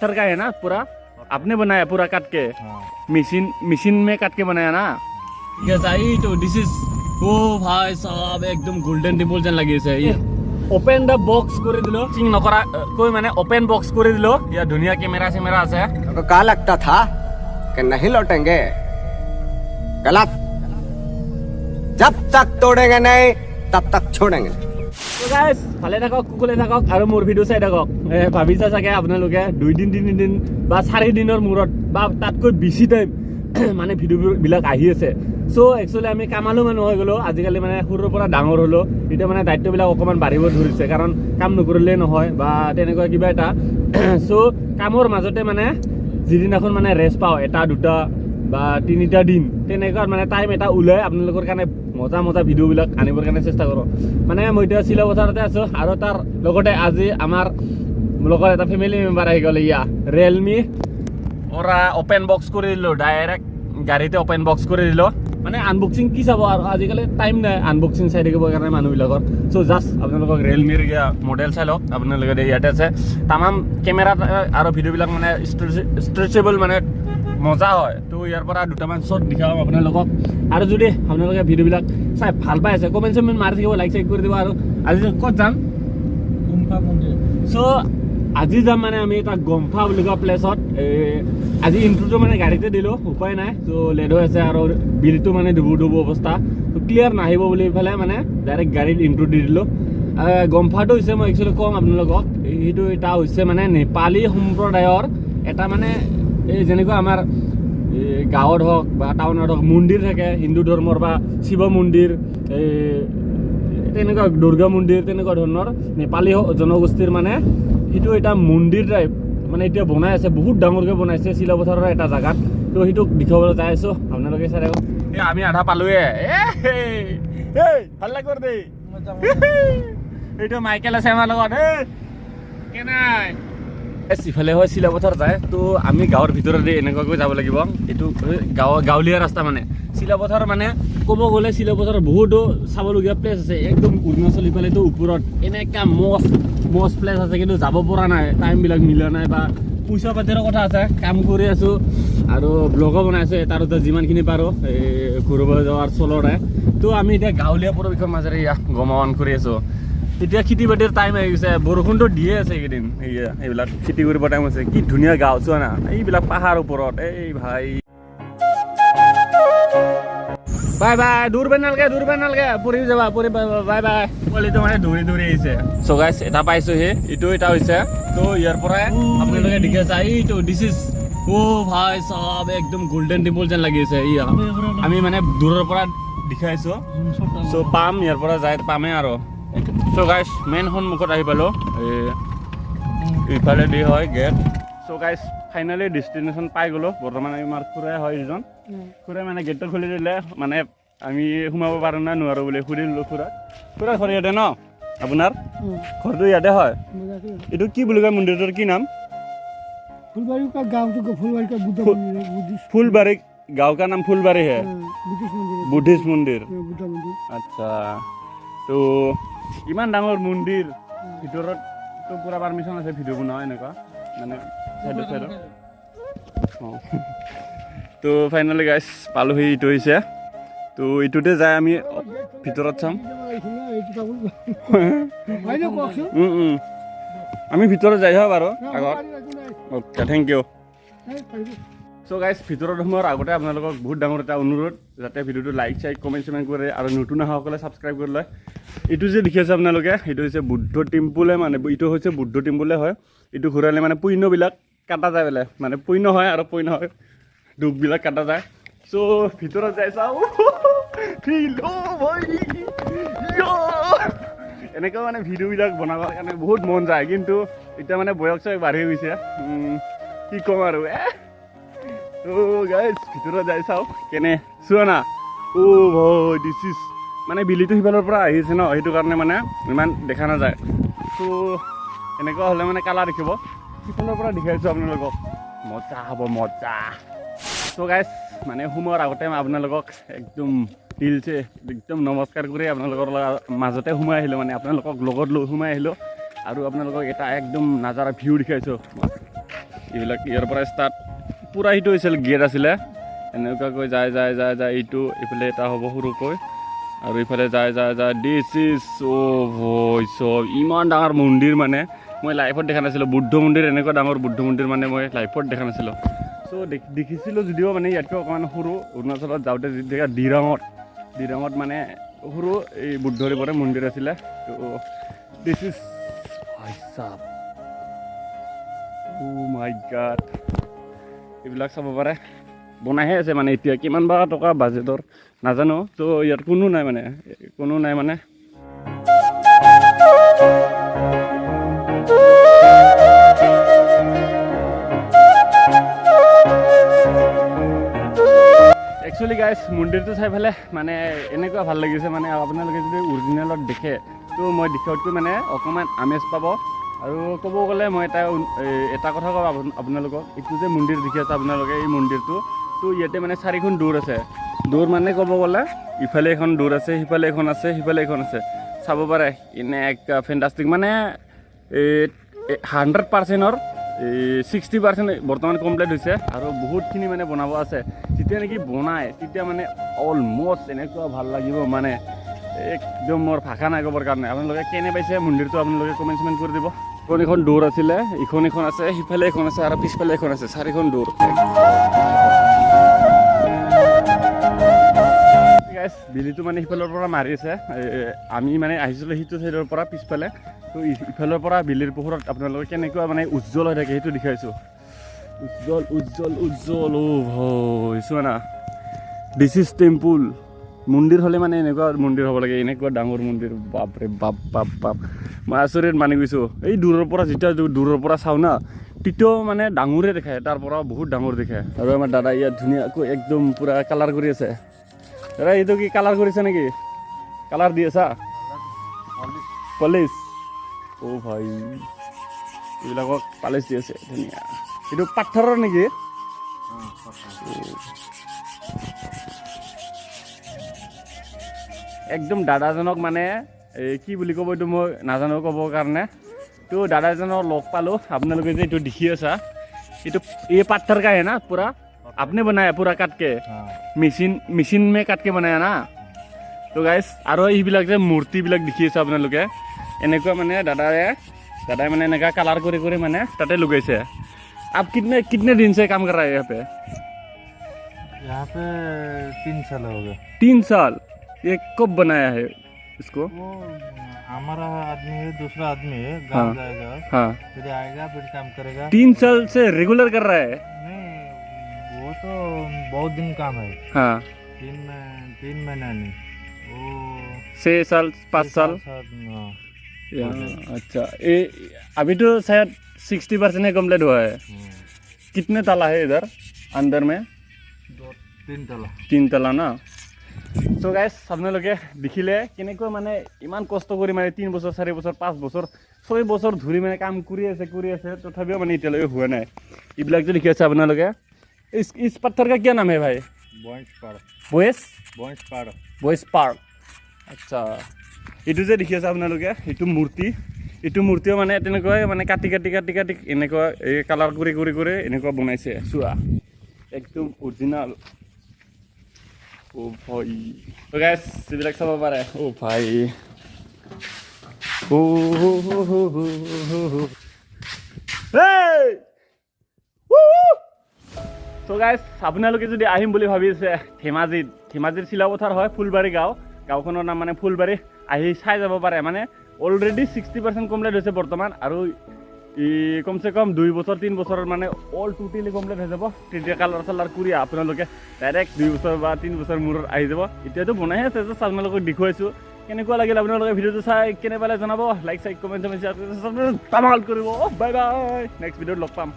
पत्थर का है ना पूरा, आपने बनाया पूरा काट के? मशीन में काट के बनाया ना? तो दिस इज ओ भाई साहब एकदम गोल्डन टेम्पल যেন লাগিছে। ओपन द बॉक्स করে দিল, চিং নকৰা কৈ মানে ओपन बॉक्स করে দিল। ইয়া ধুনিয়া ক্যামেরা সেমেরা আছে। तो क्या लगता था कि नहीं लौटेंगे? गलत। जब तक तोड़ेंगे नहीं तब तक छोड़ेंगे। তো গাইস ভালে থাকক, কুকুলে থাকক আৰু মোৰ ভিডিও চাই থাকক। ভাবিছা চাগে আপোনালোকে 2 দিন 3 দিন বা 4 দিনৰ মূৰত বা তাতকৈ বেছি টাইম মানে ভিডিওবিলাক আহি আছে। সো একচুৱেলি আমি কামালো মানুহ হৈ গ'লো আজিকালি, মানে সৰুৰ পৰা ডাঙৰ হ'লো। এতিয়া মানে দায়িত্ববিলাক অকণমান বাঢ়িব ধৰিছে, কাৰণ কাম নকৰিলেই নহয় বা তেনেকুৱা কিবা এটা। সো কামৰ মাজতে মানে যিদিনাখন মানে ৰেষ্ট পাওঁ, এটা দুটা বা 3টা দিন, তেনেকুৱা মানে টাইম এটা ওলাই আপোনালোকৰ কাৰণে মজা মজা ভিডিওবিলাক আনিবৰ কাৰণে চেষ্টা কৰোঁ। মানে মই এতিয়া চিলাপথাৰতে আছোঁ, আৰু তাৰ লগতে আজি আমাৰ লগৰ এটা ফেমিলি মেম্বাৰ আহি গ'ল। ৰিয়েলমি ওৰা ওপেন বক্স কৰে দিল, ডাইৰেক্ট গাড়িতে ওপেন বক্স কৰে দিল। মানে আনবক্সিং কি চাব আৰু আজিকালি টাইম নাই আনবক্সিং চাই থাকিবৰ কাৰণে মানুহবিলাকৰ। চ' জাষ্ট আপোনালোকক ৰিয়েলমিৰ মডেল চাই লওক। আপোনালোকে ইয়াতে আছে তামাম কেমেৰা আৰু ভিডিঅ'বিলাক মানে ষ্ট্ৰেচেবল, মানে মজা হয়। তো ইয়াৰ পৰা দুটামান শ্বট দেখাম আপোনালোকক। আৰু যদি আপোনালোকে ভিডিঅ'বিলাক চাই ভাল পাই আছে, কমেণ্ট চমেণ্ট মাৰি থাকিব, লাইক চাইক কৰি দিব। আৰু আজি ক'ত যাম? গুম্ফা মন্দিৰ। চ' আজি যাম মানে আমি এটা গম্ফা বুলি কোৱা প্লেচত। আজি ইণ্ট্ৰটো মানে গাড়ীতে দিলোঁ, উপায় নাই। ত' লেট হৈ আছে আৰু বিলটো মানে ডুবু অৱস্থা, ত' ক্লিয়াৰ নাহিব বুলি পেলাই মানে ডাইৰেক্ট গাড়ীত ইণ্ট্ৰ দি দিলোঁ। গম্ফাটো হৈছে, মই একচুৱেলি ক'ম আপোনালোকক, সেইটো এটা হৈছে মানে নেপালী সম্প্ৰদায়ৰ এটা মানে এই যেনেকুৱা আমাৰ গাঁৱত হওক বা টাউনত হওক মন্দিৰ থাকে, হিন্দু ধৰ্মৰ বা শিৱ মন্দিৰ, তেনেকুৱা দুৰ্গা মন্দিৰ, তেনেকুৱা ধৰণৰ নেপালী জনগোষ্ঠীৰ মানে সেইটো এটা মন্দিৰ টাইপ মানে এতিয়া বনাই আছে, বহুত ডাঙৰকৈ বনাইছে চিলাপথাৰৰ এটা জেগাত। তো সেইটো দেখাবলৈ যাই আছোঁ, আপোনালোকে চাই থাকক। আমি আধা পালোৱে। ভাল লাগৰ দেই, এইটো মাইকেল আছে আমাৰ লগত। কেনাই ইফালে হয় চিলাপথাৰ যায়। তো আমি গাঁৱৰ ভিতৰতে এনেকুৱাকৈ যাব লাগিব। এইটো গাঁৱলীয়া ৰাস্তা মানে চিলাপথাৰ, মানে ক'ব গ'লে চিলাপথাৰৰ বহুতো চাবলগীয়া প্লেচ আছে। একদম অৰুণাচল ইফালেতো ওপৰত এনেকুৱা মষ্ট প্লেচ আছে, কিন্তু যাব পৰা নাই, টাইমবিলাক মিলা নাই বা পইচা পাতিৰো কথা আছে। কাম কৰি আছোঁ আৰু ব্লগো বনাই আছোঁ, তাৰ যিমানখিনি পাৰোঁ ঘূৰিব যোৱাৰ চলৰে। তো আমি এতিয়া গাঁৱলীয়া পৰিৱেশৰ মাজেৰে গমন কৰি আছোঁ। এতিয়া খেতি বাতিৰ টাইম আহি গৈছে, বৰষুণটো দিয়ে আছে এইকেইদিন। এইবিলাক খেতি কৰিব টাইম আছে। কি ধুনীয়া গাঁও চোৱা না, এইবিলাক পাহাৰ ওপৰত। এই ভাই বাই বাই, দূৰ নালগে পৰি যাবা, বাই বাই। পোৱালিটো মানে দৌৰি আহিছে। চ' গাইছ এটা পাইছোঁহি, এইটো এটা হৈছে। তো ইয়াৰ পৰাই আপোনালোকে দেখি আছে, এইটো দিছ ইজ অ' ভাই চাব একদম গল্ডেন টেম্পল যেন লাগি আছে। আমি মানে দূৰৰ পৰা দেখাইছোঁ। চ' পাম, ইয়াৰ পৰা যাই পামেই আৰু। চ' গাইছ মেইন সন্মুখত আহি পালোঁ, ইফালে দি হয় গেট। চ' গাইছ ফাইনেলি ডেষ্টিনেশ্যন পাই গ'লোঁ। বৰ্তমান আমাৰ খুৰাই হয় এইজন, খুৰাই মানে গেটটো খুলি দিলে, মানে আমি সোমাব পাৰোঁ না নোৱাৰোঁ বুলি সুধিলোঁ খুৰা ঘৰ ইয়াতে ন? আপোনাৰ ঘৰটো ইয়াতে হয়? এইটো কি বুলি কয় মন্দিৰটোৰ কি নাম? फुलबाड़ी गाँव का नाम फुलबाड़ी है, बुद्धिस्ट मंदिर। अच्छा, तो ইমান ডাঙৰ মন্দিৰ ভিতৰত তো পুৰা পাৰ্মিশ্যন আছে ভিডিঅ' বনোৱা এনেকুৱা মানে চাইডত। তো ফাইনেলি গাইছ পালোহি, এইটো হৈছে। তো এইটোতে যাই আমি ভিতৰত চাম। আমি ভিতৰত যাই হয় বাৰু আগত। Okay, thank U. চ' গাইছ ভিতৰত সোমোৱাৰ আগতে আপোনালোকক বহুত ডাঙৰ এটা অনুৰোধ, যাতে ভিডিঅ'টো লাইক চাইক কমেণ্ট চমেণ্ট কৰে আৰু নতুন অহাসকলে ছাবস্ক্ৰাইব কৰি লয়। এইটো যে দেখি আছে আপোনালোকে, সেইটো হৈছে বুদ্ধ টেম্পুলে, মানে এইটো হৈছে বুদ্ধ টেম্পুলে হয়। এইটো ঘূৰালে মানে পুণ্যবিলাক কাটা যায় বোলে, মানে পুণ্য হয় আৰু পুণ্য হয় দুখবিলাক কাটা যায়। চ' ভিতৰত যাই চাওঁ, এনেকুৱা মানে ভিডিঅ'বিলাক বনাবৰ কাৰণে বহুত মন যায়, কিন্তু এতিয়া মানে বয়স চয়স বাঢ়ি গৈছে, কি ক'ম আৰু। তো গাইছ ভিতৰত যাই চাওঁ কেনে চোৱা না। অ' ভাই দিছ ইজ মানে বিলিটো সিফালৰ পৰা আহিছে ন, সেইটো কাৰণে মানে ইমান দেখা নাযায়। তো এনেকুৱা হ'লে মানে কালা দেখিব, সিফালৰ পৰা দেখাইছোঁ আপোনালোকক, মজা হ'ব মজা। তো গাইছ মানে সোমোৱাৰ আগতে মই আপোনালোকক একদম দিলছে একদম নমস্কাৰ কৰি আপোনালোকৰ মাজতে সোমাই আহিলোঁ, মানে আপোনালোকক লগত লৈ সোমাই আহিলোঁ আৰু আপোনালোকক এটা একদম নাজাৰা ভিউ দেখাইছোঁ। এইবিলাক ইয়াৰ পৰা ষ্টাৰ্ট পূৰা সেইটো হৈছিল গেট আছিলে এনেকুৱাকৈ যায় যায় যায় যায় এইটো এইফালে এটা হ'ব সৰুকৈ আৰু এইফালে যায় যায় যায় দিছ ইজ চব ইমান ডাঙৰ মন্দিৰ মানে মই লাইফত দেখা নাছিলোঁ বুদ্ধ মন্দিৰ এনেকুৱা ডাঙৰ বুদ্ধ মন্দিৰ মানে মই লাইফত দেখা নাছিলোঁ চ' দেখিছিলোঁ যদিও মানে ইয়াতকৈ অকণমান সৰু অৰুণাচলত যাওঁতে যেতিয়া দিৰাঙত মানে সৰু এই বুদ্ধদেৱৰে মন্দিৰ আছিলে ত' দিছ ইজ মাই গড এইবিলাক চাব পাৰে বনাইহে আছে মানে এতিয়া কিমান বা টকা বাজেটৰ নাজানো ত' ইয়াত কোনো নাই মানে একচুৱেলি গাইজ মন্দিৰটো চাই পেলাই মানে এনেকুৱা ভাল লাগিছে মানে আপোনালোকে যদি অৰিজিনেলত দেখে ত' মই দেখাতকৈ মানে অকণমান আমেজ পাব আৰু ক'ব গ'লে মই এটা কথা কওঁ আপোনালোকক এইটো যে মন্দিৰ দেখি আছে আপোনালোকে এই মন্দিৰটো তো ইয়াতে মানে 4খন দৌৰ আছে দৌৰ মানে ক'ব গ'লে ইফালে এখন দৌৰ আছে সিফালে এখন আছে সিফালে এখন আছে চাব পাৰে এনে এক ফেণ্টাষ্টিক মানে 100%ৰ 60% বৰ্তমান কমপ্লিট হৈছে আৰু বহুতখিনি মানে বনাব আছে যেতিয়া নেকি বনায় তেতিয়া মানে অলমষ্ট এনেকুৱা ভাল লাগিব মানে একদম মোৰ ভাষা নাই ক'বৰ কাৰণে আপোনালোকে কেনে পাইছে মন্দিৰটো আপোনালোকে কমেণ্ট কৰি দিব এখন দৌৰ আছিলে ইখন এখন আছে সিফালে এখন আছে আৰু পিছফালে এখন আছে 4খন দৌৰ বিলিটো মানে সিফালৰ পৰা মাৰি আছে আমি মানে আহিছিলোঁ সিটো চাইডৰ পৰা পিছফালে তো ইফালৰ পৰা বিলিৰ পোহৰত আপোনালোকে কেনেকুৱা মানে উজ্জ্বল হৈ থাকে সেইটো দেখাইছোঁ উজ্জ্বল ভাইছোঁ না দিছ ইজ টেম্পুল মন্দিৰ হ'লে মানে এনেকুৱা মন্দিৰ হ'ব লাগে এনেকুৱা ডাঙৰ মন্দিৰ বাপৰে বাপ মই আচৰিত মানি গৈছোঁ এই দূৰৰ পৰা যেতিয়া দূৰৰ পৰা চাওঁ না তেতিয়াও মানে ডাঙৰে দেখায় তাৰ পৰা বহুত ডাঙৰ দেখায় আৰু আমাৰ দাদা ইয়াত ধুনীয়াকৈ একদম পূৰা কালাৰ কৰি আছে দাদা এইটো কি কালাৰ কৰিছে নেকি কালাৰ দি আছা পলিচ ভাই এইবিলাকক পালিচ দি আছে ধুনীয়া এইটো পাথৰৰ নেকি একদম দাদাজনক মানে কি বুলি ক'ব এইটো মই নাজানো ক'বৰ কাৰণে তো দাদাজনক লগ পালোঁ আপোনালোকে যে এইটো দেখি আছা এইটো এই পাথৰ का है ना पूरा आपने बनाया पूरा काट के মেচিন में काट के बनाया ना তো গাইজ আৰু এইবিলাক যে মূৰ্তিবিলাক দেখি আছে আপোনালোকে এনেকুৱা মানে দাদাই মানে এনেকুৱা কালাৰ কৰি মানে তাতে লগাইছে आप कितने दिन से काम कर रहा है यहाँ पे 3 साल हो गए 3 साल ये कब बनाया है इसको वो हमारा आदमी है दूसरा आदमी है गाँव जाएगा हाँ फिर आएगा फिर काम करेगा 3 साल से रेगुलर कर रहा है नहीं वो तो बहुत दिन काम है हाँ 3 महीना नहीं वो 6 साल 5 साल हाँ। अच्छा ये अभी तो शायद 60% कम्प्लीट हुआ है कितने ताला है इधर अंदर में 3 ताला ना তো গাইজ আপোনালোকে দেখিলে কেনেকৈ মানে ইমান কষ্ট কৰি মানে 3 বছৰ 4 বছৰ 5 বছৰ 6 বছৰ ধৰি মানে কাম কৰি আছে তথাপিও মানে এতিয়ালৈকে হোৱা নাই এইবিলাক যে দেখি আছে আপোনালোকে इस पत्थर का क्या नाम है भाई বয়েছ পাৰ্ক আচ্ছা এইটো যে দেখি আছে আপোনালোকে এইটো মূৰ্তিও মানে তেনেকুৱাই মানে কাটি এনেকুৱা এই কালাৰ কৰি এনেকুৱা বনাইছে চোৱা একদম অৰিজিনাল ভাই তো গাইজ এইবিলাক চাব পাৰে ভাই তো গাইজ আপোনালোকে যদি আহিম বুলি ভাবিছে ধেমাজিৰ চিলাপথাৰ হয় ফুলবাৰী গাঁওখনৰ নাম মানে ফুলবাৰী আহি চাই যাব পাৰে মানে অলৰেডি 60% কমপ্লিট হৈছে বৰ্তমান আৰু কমচে কম 2 বছৰ 3 বছৰৰ মানে অল টোটেলি কমপ্লিট হৈ যাব তেতিয়া কালাৰ কৰি আপোনালোকে ডাইৰেক্ট 2 বছৰ বা 3 বছৰ মূৰত আহি যাব এতিয়াতো বনাইহে আছে জাষ্ট আপোনালোকক দেখুৱাইছোঁ কেনেকুৱা লাগিল আপোনালোকে ভিডিঅ'টো চাই কেনে পালে জনাব লাইক কমেণ্ট শ্বেয়াৰ তামাল কৰিব বাই নেক্সট ভিডিঅ'ত লগ পাম